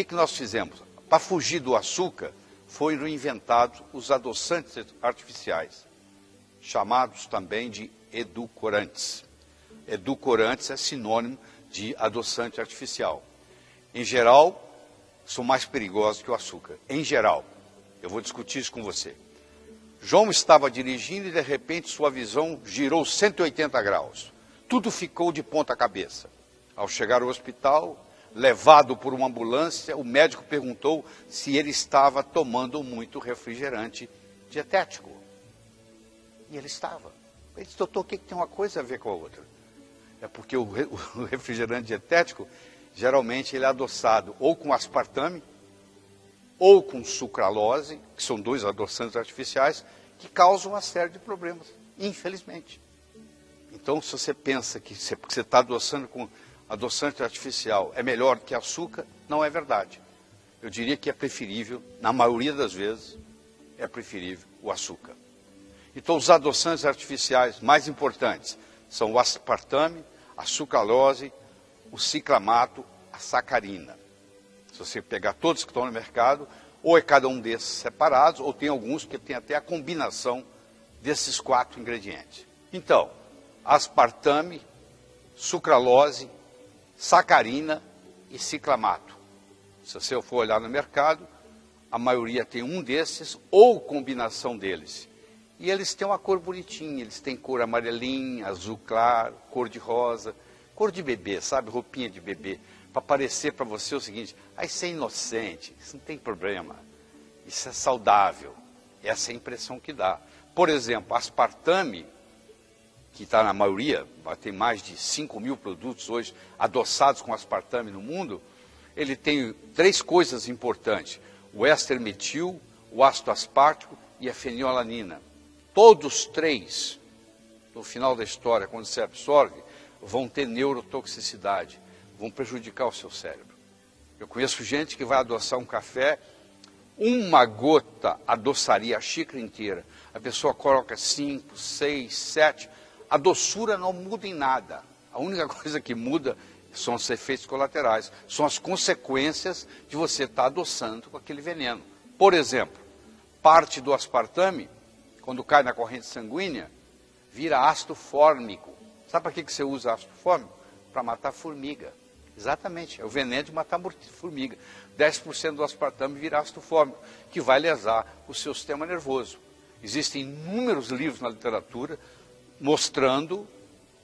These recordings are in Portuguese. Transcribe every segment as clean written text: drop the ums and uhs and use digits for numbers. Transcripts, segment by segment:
que nós fizemos? Para fugir do açúcar, foram inventados os adoçantes artificiais, chamados também de edulcorantes. Edulcorantes é sinônimo de adoçante artificial. Em geral, são mais perigosos que o açúcar. Em geral, eu vou discutir isso com você. João estava dirigindo e, de repente, sua visão girou 180 graus. Tudo ficou de ponta cabeça. Ao chegar ao hospital, levado por uma ambulância, o médico perguntou se ele estava tomando muito refrigerante dietético. E ele estava. Ele disse, doutor, o que tem uma coisa a ver com a outra? É porque o refrigerante dietético, geralmente, ele é adoçado ou com aspartame, ou com sucralose, que são dois adoçantes artificiais, que causam uma série de problemas, infelizmente. Então, se você pensa que você está adoçando com adoçante artificial é melhor que açúcar, não é verdade. Eu diria que é preferível, na maioria das vezes, é preferível o açúcar. Então, os adoçantes artificiais mais importantes são o aspartame, a sucralose, o ciclamato, a sacarina. Se você pegar todos que estão no mercado, ou é cada um desses separados, ou tem alguns que tem até a combinação desses 4 ingredientes. Então, aspartame, sucralose, sacarina e ciclamato. Se você for olhar no mercado, a maioria tem um desses ou combinação deles. E eles têm uma cor bonitinha, eles têm cor amarelinha, azul claro, cor de rosa, cor de bebê, sabe? Roupinha de bebê. Para parecer para você o seguinte, isso é inocente, isso não tem problema, isso é saudável. Essa é a impressão que dá. Por exemplo, aspartame, que está na maioria, tem mais de 5.000 produtos hoje adoçados com aspartame no mundo, ele tem 3 coisas importantes, o éster metil, o ácido aspartico e a fenilalanina. Todos 3, no final da história, quando você absorve, vão ter neurotoxicidade, vão prejudicar o seu cérebro. Eu conheço gente que vai adoçar um café, uma gota adoçaria a xícara inteira. A pessoa coloca 5, 6, 7, a doçura não muda em nada. A única coisa que muda são os efeitos colaterais, são as consequências de você estar adoçando com aquele veneno. Por exemplo, parte do aspartame, quando cai na corrente sanguínea, vira ácido fórmico. Sabe para que você usa ácido fórmico? Para matar formiga. Exatamente, é o veneno de matar formiga. 10% do aspartame vira ácido fórmico, que vai lesar o seu sistema nervoso. Existem inúmeros livros na literatura mostrando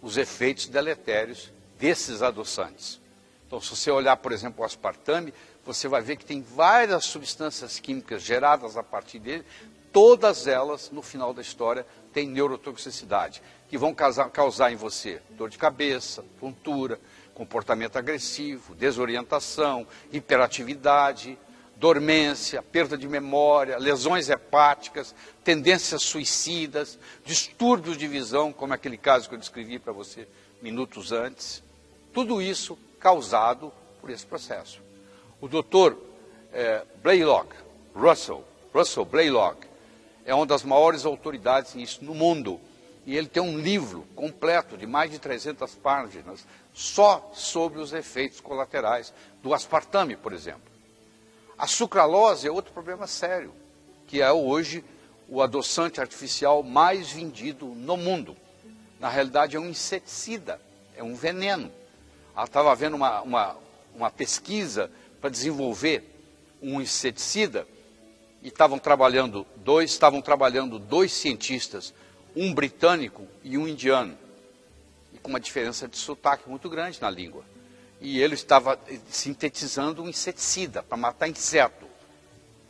os efeitos deletérios desses adoçantes. Então, se você olhar, por exemplo, o aspartame, você vai ver que tem várias substâncias químicas geradas a partir dele, todas elas, no final da história, têm neurotoxicidade, que vão causar em você dor de cabeça, tontura, comportamento agressivo, desorientação, hiperatividade, dormência, perda de memória, lesões hepáticas, tendências suicidas, distúrbios de visão, como aquele caso que eu descrevi para você minutos antes. Tudo isso causado por esse processo. O doutor Blaylock, Russell Blaylock, é uma das maiores autoridades nisso no mundo. E ele tem um livro completo de mais de 300 páginas só sobre os efeitos colaterais do aspartame, por exemplo. A sucralose é outro problema sério, que é hoje o adoçante artificial mais vendido no mundo. Na realidade é um inseticida, é um veneno. Estava havendo uma pesquisa para desenvolver um inseticida e estavam trabalhando dois cientistas, um britânico e um indiano, e com uma diferença de sotaque muito grande na língua. E ele estava sintetizando um inseticida para matar inseto.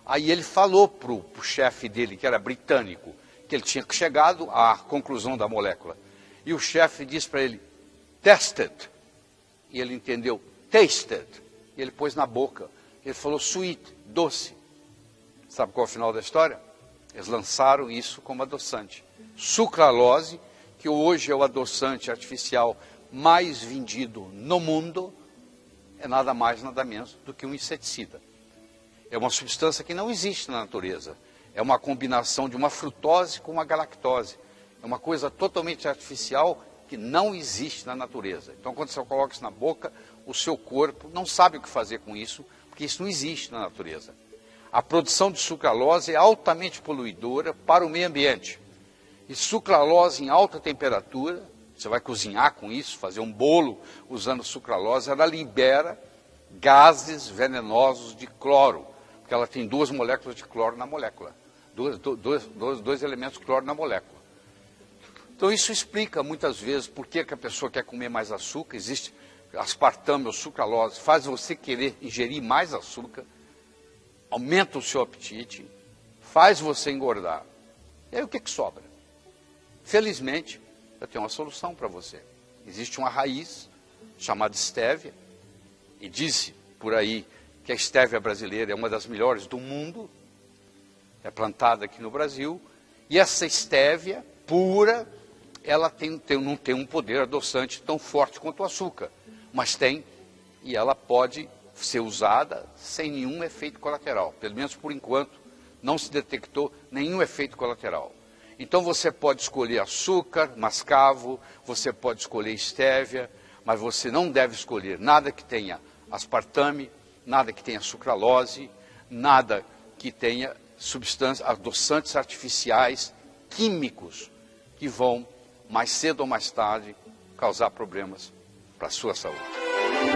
Aí ele falou para o chefe dele, que era britânico, que ele tinha chegado à conclusão da molécula. E o chefe disse para ele, tested. E ele entendeu, tasted. E ele pôs na boca. Ele falou, sweet, doce. Sabe qual é o final da história? Eles lançaram isso como adoçante. Sucralose, que hoje é o adoçante artificial mais vendido no mundo, é nada mais, nada menos do que um inseticida. É uma substância que não existe na natureza. É uma combinação de uma frutose com uma galactose. É uma coisa totalmente artificial que não existe na natureza. Então, quando você coloca isso na boca, o seu corpo não sabe o que fazer com isso, porque porque isso não existe na natureza. A produção de sucralose é altamente poluidora para o meio ambiente. E sucralose em alta temperatura, você vai cozinhar com isso, fazer um bolo usando sucralose, ela libera gases venenosos de cloro, porque ela tem 2 moléculas de cloro na molécula, dois elementos de cloro na molécula. Então isso explica muitas vezes por que a pessoa quer comer mais açúcar, existe aspartame ou sucralose, faz você querer ingerir mais açúcar, aumenta o seu apetite, faz você engordar. E aí o que sobra? Felizmente, eu tenho uma solução para você. Existe uma raiz chamada estévia, e diz por aí que a estévia brasileira é uma das melhores do mundo, é plantada aqui no Brasil, e essa estévia pura, ela não tem um poder adoçante tão forte quanto o açúcar, mas tem, e ela pode ser usada sem nenhum efeito colateral, pelo menos por enquanto, não se detectou nenhum efeito colateral. Então você pode escolher açúcar, mascavo, você pode escolher estévia, mas você não deve escolher nada que tenha aspartame, nada que tenha sucralose, nada que tenha substâncias, adoçantes artificiais, químicos, que vão, mais cedo ou mais tarde, causar problemas para a sua saúde.